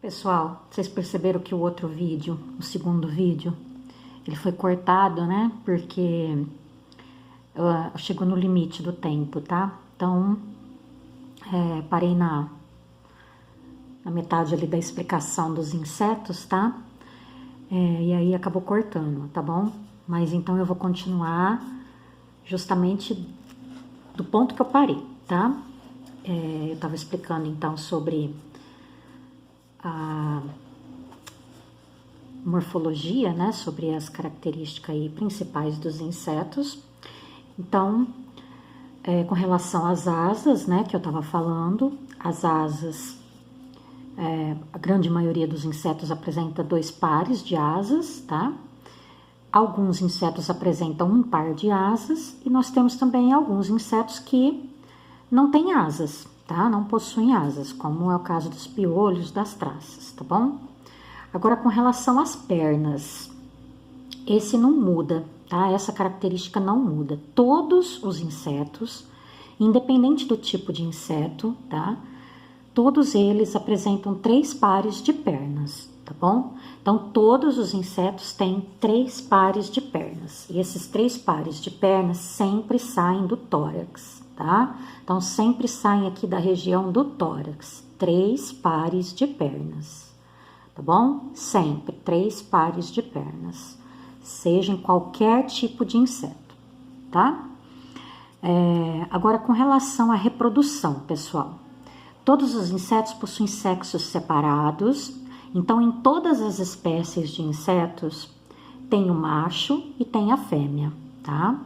Pessoal, vocês perceberam que o outro vídeo, o segundo vídeo, ele foi cortado, né? Porque chegou no limite do tempo, tá? Então, parei na metade ali da explicação dos insetos, tá? E aí acabou cortando, tá bom? Mas então eu vou continuar justamente do ponto que eu parei, tá? Eu tava explicando então sobre a morfologia, né, sobre as características aí principais dos insetos. Então, com relação às asas, né, que eu tava falando, as asas, a grande maioria dos insetos apresenta 2 pares de asas, tá? Alguns insetos apresentam 1 par de asas e nós temos também alguns insetos que não têm asas, tá? Não possuem asas, como é o caso dos piolhos, das traças, tá bom? Agora, com relação às pernas, esse não muda, tá? Essa característica não muda. Todos os insetos, independente do tipo de inseto, tá? Todos eles apresentam 3 pares de pernas, tá bom? Então, todos os insetos têm 3 pares de pernas. E esses 3 pares de pernas sempre saem do tórax, tá? Então, sempre saem aqui da região do tórax. 3 pares de pernas, tá bom? Sempre 3 pares de pernas, seja em qualquer tipo de inseto, tá? Agora, com relação à reprodução, pessoal, todos os insetos possuem sexos separados, então em todas as espécies de insetos tem o macho e tem a fêmea, tá?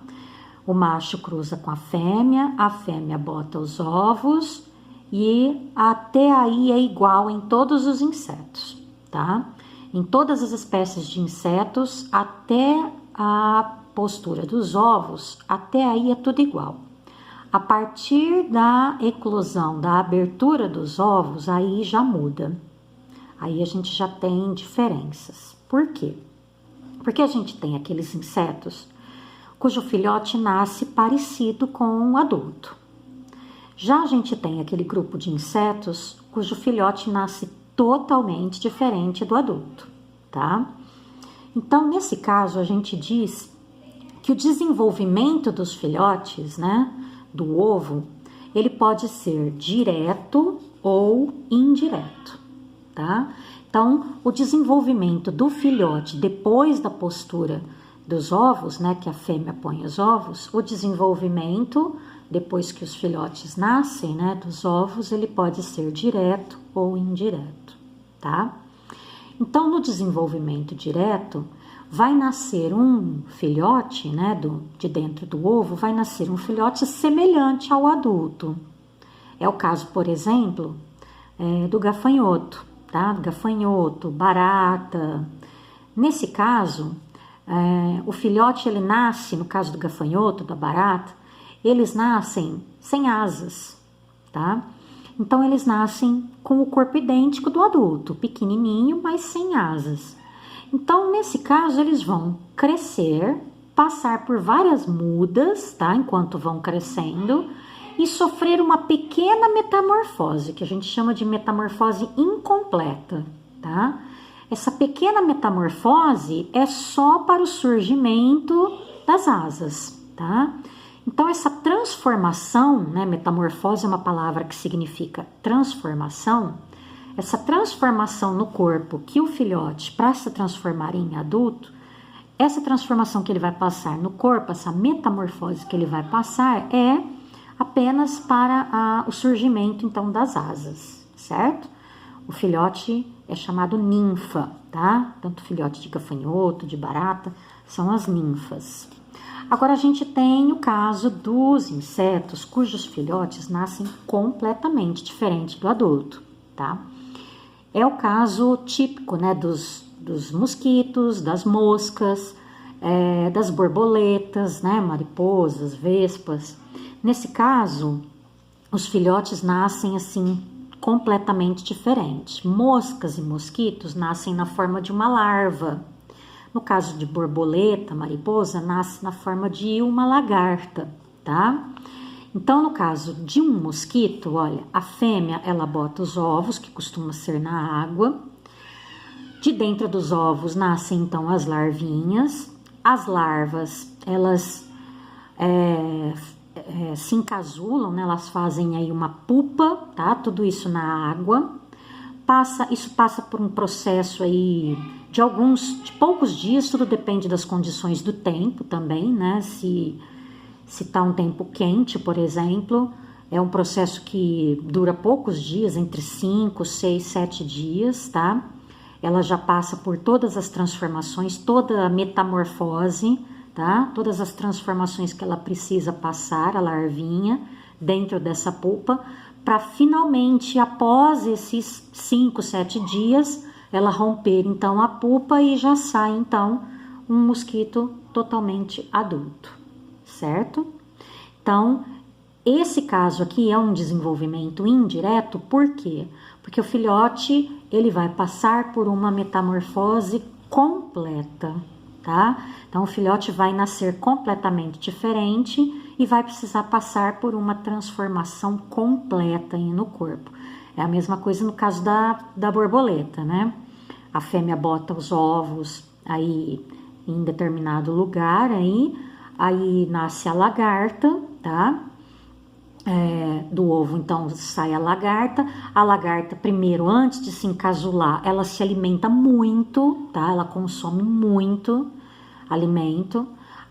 O macho cruza com a fêmea bota os ovos e até aí é igual em todos os insetos, tá? Em todas as espécies de insetos, até a postura dos ovos, até aí é tudo igual. A partir da eclosão, da abertura dos ovos, aí já muda. Aí a gente já tem diferenças. Por quê? Porque a gente tem aqueles insetos cujo filhote nasce parecido com o adulto. Já a gente tem aquele grupo de insetos cujo filhote nasce totalmente diferente do adulto, tá? Então, nesse caso, a gente diz que o desenvolvimento dos filhotes, né, do ovo, ele pode ser direto ou indireto, tá? Então, o desenvolvimento do filhote depois da postura dos ovos, né, que a fêmea põe os ovos, o desenvolvimento depois que os filhotes nascem, né, dos ovos, ele pode ser direto ou indireto, tá? Então, no desenvolvimento direto, vai nascer um filhote, né, de dentro do ovo, vai nascer um filhote semelhante ao adulto. É o caso, por exemplo, do gafanhoto, tá? Gafanhoto, barata. Nesse caso, o filhote, ele nasce, no caso do gafanhoto, da barata, eles nascem sem asas, tá? Então, eles nascem com o corpo idêntico do adulto, pequenininho, mas sem asas. Então, nesse caso, eles vão crescer, passar por várias mudas, tá? Enquanto vão crescendo e sofrer uma pequena metamorfose, que a gente chama de metamorfose incompleta, tá? Essa pequena metamorfose é só para o surgimento das asas, tá? Então, essa transformação, né, metamorfose é uma palavra que significa transformação, essa transformação no corpo que o filhote, para se transformar em adulto, essa transformação que ele vai passar no corpo, essa metamorfose que ele vai passar é apenas para o surgimento, então, das asas, certo? O filhote é chamado ninfa, tá? Tanto filhote de gafanhoto, de barata, são as ninfas. Agora, a gente tem o caso dos insetos cujos filhotes nascem completamente diferente do adulto, tá? É o caso típico, né, dos mosquitos, das moscas, das borboletas, né, mariposas, vespas. Nesse caso, os filhotes nascem assim completamente diferentes. Moscas e mosquitos nascem na forma de uma larva. No caso de borboleta, mariposa, nasce na forma de uma lagarta, tá? Então, no caso de um mosquito, olha, a fêmea, ela bota os ovos, que costuma ser na água. De dentro dos ovos nascem, então, as larvinhas. As larvas, elas se encasulam, né? Elas fazem aí uma pupa, tá? Tudo isso na água. Isso passa por um processo aí de poucos dias, tudo depende das condições do tempo também, né? Se tá um tempo quente, por exemplo, é um processo que dura poucos dias, entre 5, 6, 7 dias, tá? Ela já passa por todas as transformações, toda a metamorfose, tá? Todas as transformações que ela precisa passar, a larvinha, dentro dessa pupa, para finalmente, após esses 5, 7 dias, ela romper então a pupa e já sai então um mosquito totalmente adulto, certo? Então, esse caso aqui é um desenvolvimento indireto, por quê? Porque o filhote, ele vai passar por uma metamorfose completa, tá? Então, o filhote vai nascer completamente diferente e vai precisar passar por uma transformação completa aí no corpo. É a mesma coisa no caso da borboleta, né? A fêmea bota os ovos aí em determinado lugar, aí nasce a lagarta, tá? Do ovo, então, sai a lagarta, primeiro, antes de se encasular, ela se alimenta muito, tá? Ela consome muito alimento,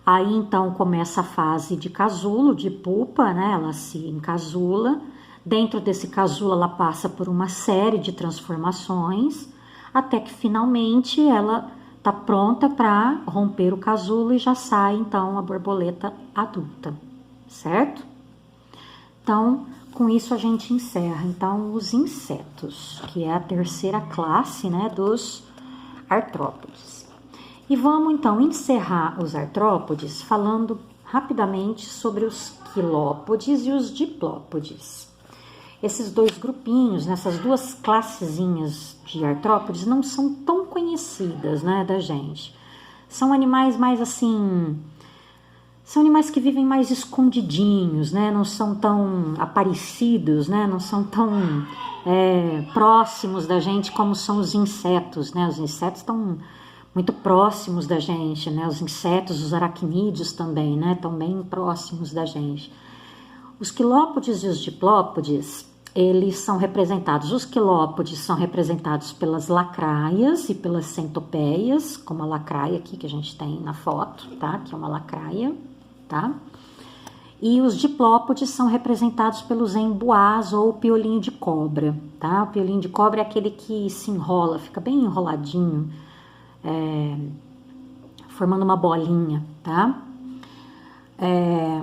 aí, então, começa a fase de casulo, de pupa, né? Ela se encasula, dentro desse casulo, ela passa por uma série de transformações, até que, finalmente, ela tá pronta para romper o casulo e já sai, então, a borboleta adulta, certo? Então, com isso a gente encerra, então, os insetos, que é a terceira classe, né, dos artrópodes. E vamos, então, encerrar os artrópodes falando rapidamente sobre os quilópodes e os diplópodes. Esses dois grupinhos, nessas duas classezinhas de artrópodes, não são tão conhecidas, né, da gente. São animais mais, assim... São animais que vivem mais escondidinhos, né? Não são tão aparecidos, né? Não são tão próximos da gente como são os insetos, né? Os insetos estão muito próximos da gente, né? Os insetos, os aracnídeos também, né? Estão bem próximos da gente. Os quilópodes e os diplópodes, eles são representados, os quilópodes são representados pelas lacraias e pelas centopeias, como a lacraia aqui que a gente tem na foto, tá? Que é uma lacraia, tá? E os diplópodes são representados pelos emboás ou piolinho de cobra, tá? O piolinho de cobra é aquele que se enrola, fica bem enroladinho, formando uma bolinha, tá?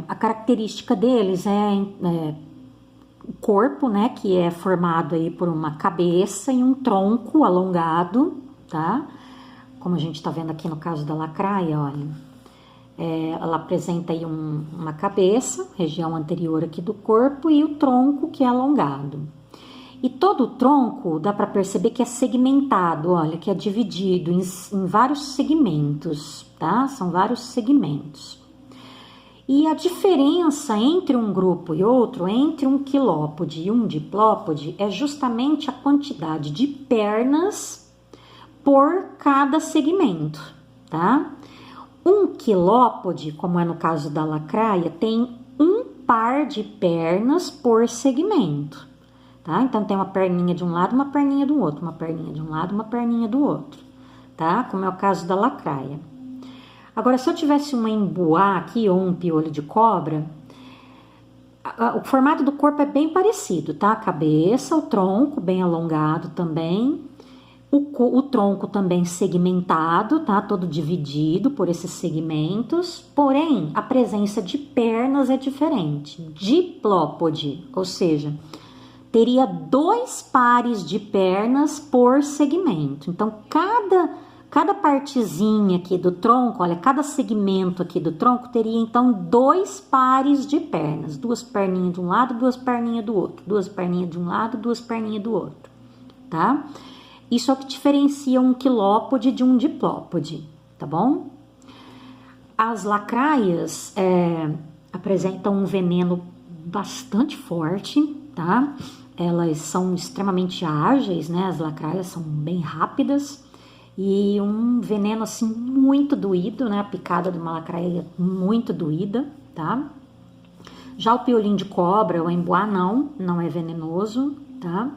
A característica deles é o corpo, né, que é formado aí por uma cabeça e um tronco alongado, tá? Como a gente tá vendo aqui no caso da lacraia, olha. Ela apresenta aí uma cabeça, região anterior aqui do corpo, e o tronco que é alongado. E todo o tronco dá para perceber que é segmentado, olha, que é dividido em vários segmentos, tá? São vários segmentos. E a diferença entre um grupo e outro, entre um quilópode e um diplópode, é justamente a quantidade de pernas por cada segmento, tá? Um quilópode, como é no caso da lacraia, tem um par de pernas por segmento, tá? Então, tem uma perninha de um lado, uma perninha do outro, uma perninha de um lado, uma perninha do outro, tá? Como é o caso da lacraia. Agora, se eu tivesse uma emboá aqui, ou um piolho de cobra, o formato do corpo é bem parecido, tá? A cabeça, o tronco bem alongado também, o tronco também segmentado, tá? Todo dividido por esses segmentos, porém, a presença de pernas é diferente. Diplópode, ou seja, teria 2 pares de pernas por segmento. Então, cada partezinha aqui do tronco, olha, cada segmento aqui do tronco teria, então, 2 pares de pernas. 2 perninhas de um lado, 2 perninhas do outro. 2 perninhas de um lado, 2 perninhas do outro, tá? Isso é o que diferencia um quilópode de um diplópode, tá bom? As lacraias apresentam um veneno bastante forte, tá? Elas são extremamente ágeis, né? As lacraias são bem rápidas e um veneno assim muito doído, né? A picada de uma lacraia é muito doída, tá? Já o piolim de cobra, o emboá não é venenoso, tá?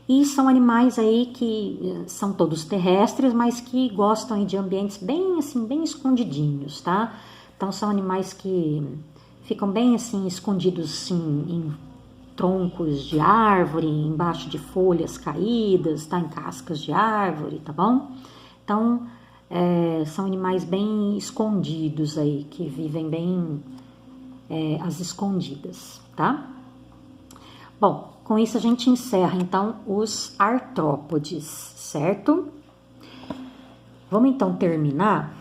E são animais aí que são todos terrestres, mas que gostam de ambientes bem assim, bem escondidinhos, tá? Então são animais que ficam bem assim escondidos assim, em troncos de árvore, embaixo de folhas caídas, tá? Em cascas de árvore, tá bom? Então são animais bem escondidos aí, que vivem bem às escondidas, tá? Bom, com isso a gente encerra então os artrópodes, certo? Vamos então terminar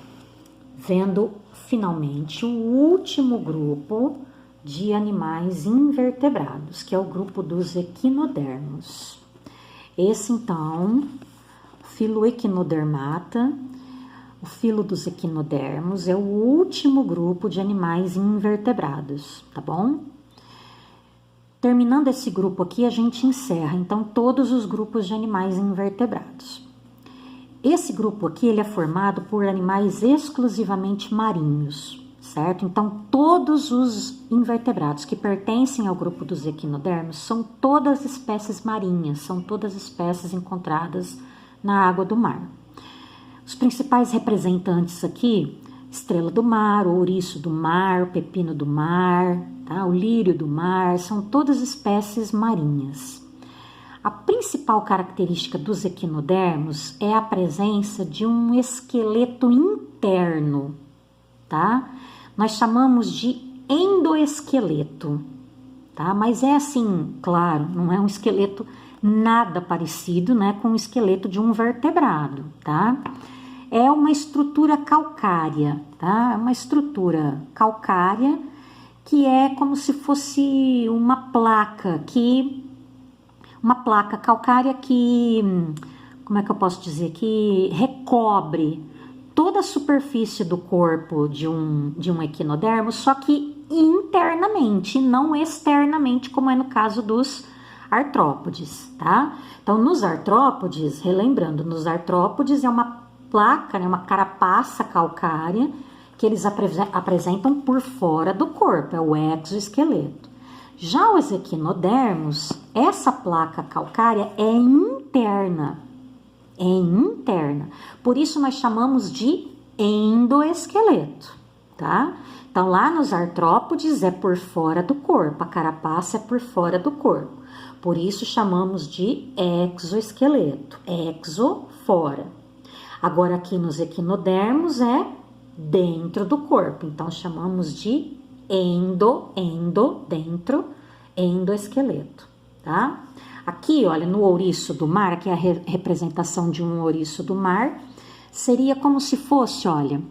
vendo finalmente o último grupo de animais invertebrados, que é o grupo dos equinodermos. Esse então, filo Equinodermata, o filo dos equinodermos, é o último grupo de animais invertebrados, tá bom? Terminando esse grupo aqui, a gente encerra, então, todos os grupos de animais invertebrados. Esse grupo aqui, ele é formado por animais exclusivamente marinhos, certo? Então, todos os invertebrados que pertencem ao grupo dos equinodermos são todas espécies marinhas, são todas espécies encontradas na água do mar. Os principais representantes aqui, estrela do mar, o ouriço do mar, o pepino do mar, tá? O lírio do mar, são todas espécies marinhas. A principal característica dos equinodermos é a presença de um esqueleto interno, tá? Nós chamamos de endoesqueleto, tá? Mas é assim, claro, não é um esqueleto nada parecido, né, com o esqueleto de um vertebrado, tá? É uma estrutura calcária, tá? É uma estrutura calcária que é como se fosse uma placa calcária que, como é que eu posso dizer, que recobre toda a superfície do corpo de um equinodermo, só que internamente, não externamente, como é no caso dos artrópodes, tá? Então, nos artrópodes, relembrando, nos artrópodes é uma placa, né, uma carapaça calcária que eles apresentam por fora do corpo, é o exoesqueleto. Já os equinodermos, essa placa calcária é interna, por isso nós chamamos de endoesqueleto, tá? Então, lá nos artrópodes é por fora do corpo, a carapaça é por fora do corpo, por isso chamamos de exoesqueleto, exo, fora. Agora, aqui nos equinodermos é dentro do corpo, então chamamos de dentro, endoesqueleto, tá? Aqui, olha, no ouriço do mar, aqui é a representação de um ouriço do mar, seria como se fosse, olha,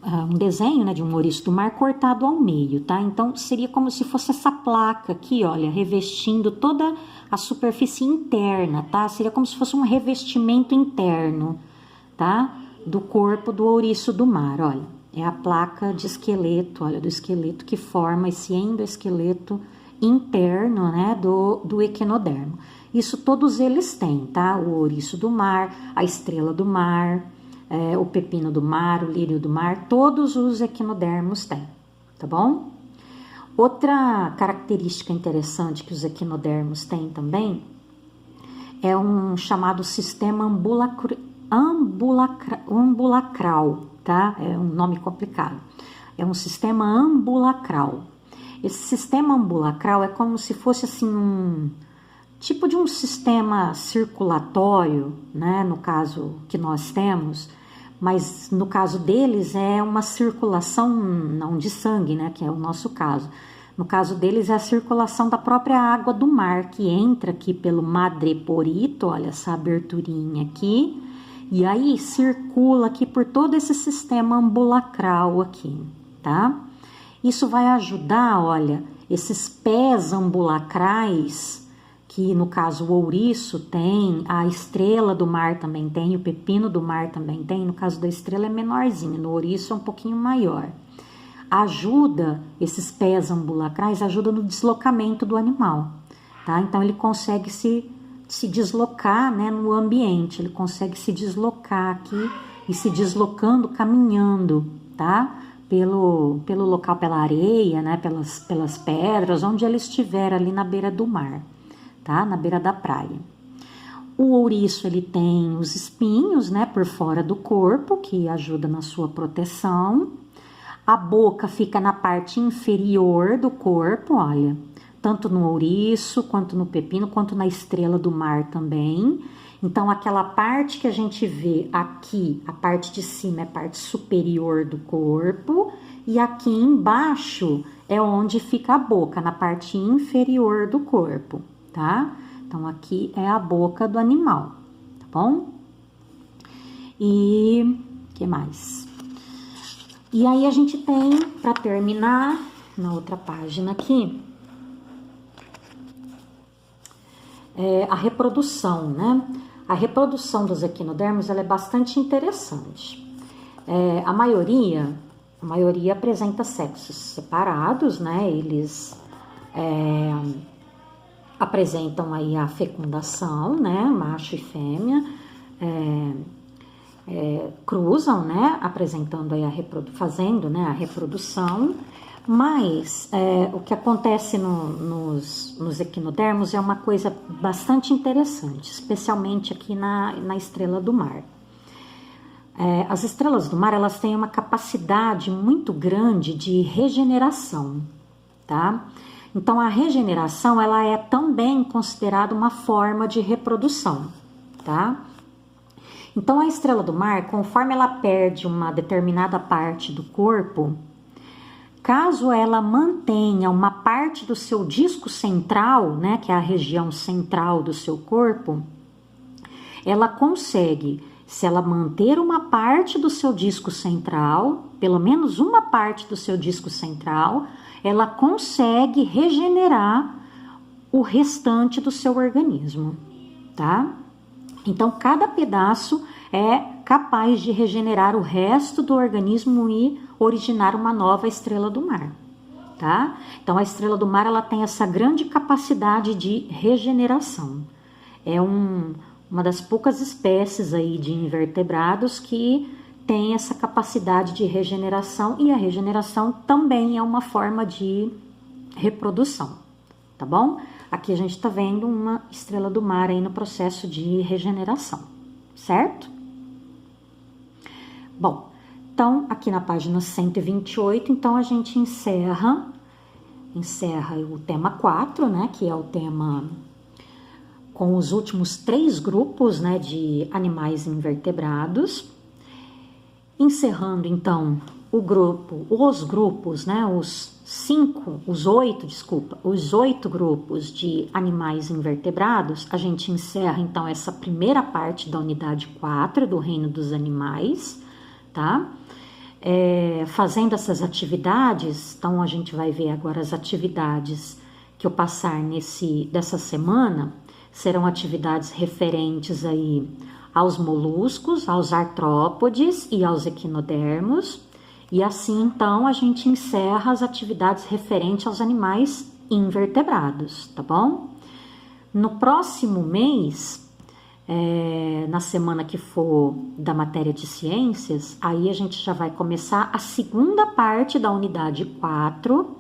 um desenho, né, de um ouriço do mar cortado ao meio, tá? Então, seria como se fosse essa placa aqui, olha, revestindo toda a superfície interna, tá? Seria como se fosse um revestimento interno, tá? Do corpo do ouriço do mar, olha. É a placa de esqueleto, olha, do esqueleto que forma esse endoesqueleto interno, né, do equinodermo. Isso todos eles têm, tá? O ouriço do mar, a estrela do mar, o pepino do mar, o lírio do mar, todos os equinodermos têm, tá bom? Outra característica interessante que os equinodermos têm também é um chamado sistema ambulacral, tá? É um nome complicado. É um sistema ambulacral. Esse sistema ambulacral é como se fosse assim um tipo de um sistema circulatório, né? No caso que nós temos, mas no caso deles é uma circulação não de sangue, né? Que é o nosso caso. No caso deles é a circulação da própria água do mar que entra aqui pelo madreporito, olha essa aberturinha aqui. E aí circula aqui por todo esse sistema ambulacral aqui, tá? Isso vai ajudar, olha, esses pés ambulacrais, que no caso o ouriço tem, a estrela do mar também tem, o pepino do mar também tem, no caso da estrela é menorzinho, no ouriço é um pouquinho maior. ajuda, esses pés ambulacrais ajudam no deslocamento do animal, tá? Então ele consegue se deslocar, né, no ambiente, ele consegue se deslocar aqui e se deslocando, caminhando, tá? Pelo local, pela areia, né, pelas pedras, onde ele estiver ali na beira do mar, tá? Na beira da praia. O ouriço, ele tem os espinhos, né, por fora do corpo, que ajuda na sua proteção. A boca fica na parte inferior do corpo, olha, tanto no ouriço, quanto no pepino, quanto na estrela do mar também. Então, aquela parte que a gente vê aqui, a parte de cima é a parte superior do corpo, e aqui embaixo é onde fica a boca, na parte inferior do corpo, tá? Então, aqui é a boca do animal, tá bom? E o que mais? E aí a gente tem, para terminar, na outra página aqui, a reprodução, né? A reprodução dos equinodermos, ela é bastante interessante. A maioria apresenta sexos separados, né? Eles apresentam aí a fecundação, né? Macho e fêmea, cruzam, né? Apresentando aí fazendo, né, a reprodução. Mas o que acontece nos equinodermos é uma coisa bastante interessante, especialmente aqui na estrela do mar. As estrelas do mar, elas têm uma capacidade muito grande de regeneração, tá? Então, a regeneração, ela é também considerada uma forma de reprodução, tá? Então, a estrela do mar, conforme ela perde uma determinada parte do corpo, caso ela mantenha uma parte do seu disco central, né, que é a região central do seu corpo, ela consegue, se ela manter uma parte do seu disco central, pelo menos uma parte do seu disco central, ela consegue regenerar o restante do seu organismo, tá? Então, cada pedaço é capaz de regenerar o resto do organismo e originar uma nova estrela do mar, tá? Então, a estrela do mar, ela tem essa grande capacidade de regeneração. É uma das poucas espécies aí de invertebrados que tem essa capacidade de regeneração, e a regeneração também é uma forma de reprodução, tá bom? Aqui a gente tá vendo uma estrela do mar aí no processo de regeneração, certo? Bom, então aqui na página 128, então a gente encerra o tema 4, né, que é o tema com os últimos 3 grupos, né, de animais invertebrados. Encerrando, então, os grupos, né, os 8 grupos de animais invertebrados, a gente encerra, então, essa primeira parte da unidade 4 do reino dos animais, tá? Fazendo essas atividades, então, a gente vai ver agora as atividades que eu passar dessa semana, serão atividades referentes aí aos moluscos, aos artrópodes e aos equinodermos. E assim, então, a gente encerra as atividades referentes aos animais invertebrados, tá bom? No próximo mês, na semana que for da matéria de ciências, aí a gente já vai começar a segunda parte da unidade 4,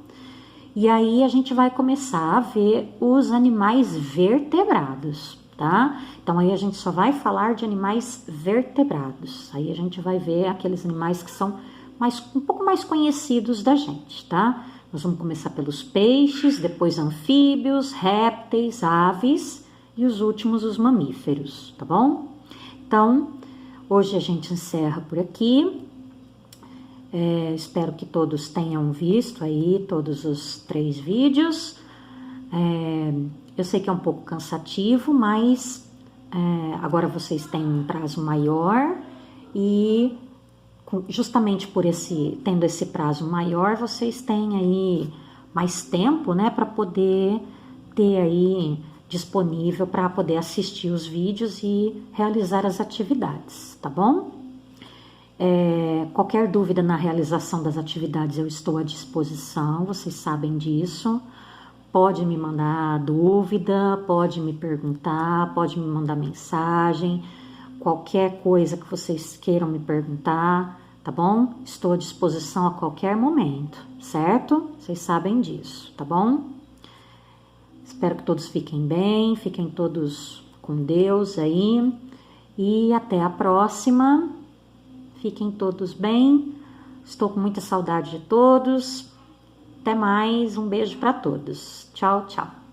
e aí a gente vai começar a ver os animais vertebrados, tá? Então, aí a gente só vai falar de animais vertebrados. Aí a gente vai ver aqueles animais que são um pouco mais conhecidos da gente, tá? Nós vamos começar pelos peixes, depois anfíbios, répteis, aves e os últimos, os mamíferos, tá bom? Então, hoje a gente encerra por aqui. Espero que todos tenham visto aí todos os 3 vídeos. Eu sei que é um pouco cansativo, mas agora vocês têm um prazo maior e justamente tendo esse prazo maior, vocês têm aí mais tempo, né, para poder ter aí disponível para poder assistir os vídeos e realizar as atividades, tá bom? Qualquer dúvida na realização das atividades eu estou à disposição, vocês sabem disso. Pode me mandar dúvida, pode me perguntar, pode me mandar mensagem, qualquer coisa que vocês queiram me perguntar, tá bom? Estou à disposição a qualquer momento, certo? Vocês sabem disso, tá bom? Espero que todos fiquem bem, fiquem todos com Deus aí e até a próxima. Fiquem todos bem, estou com muita saudade de todos. Até mais, um beijo para todos. Tchau, tchau.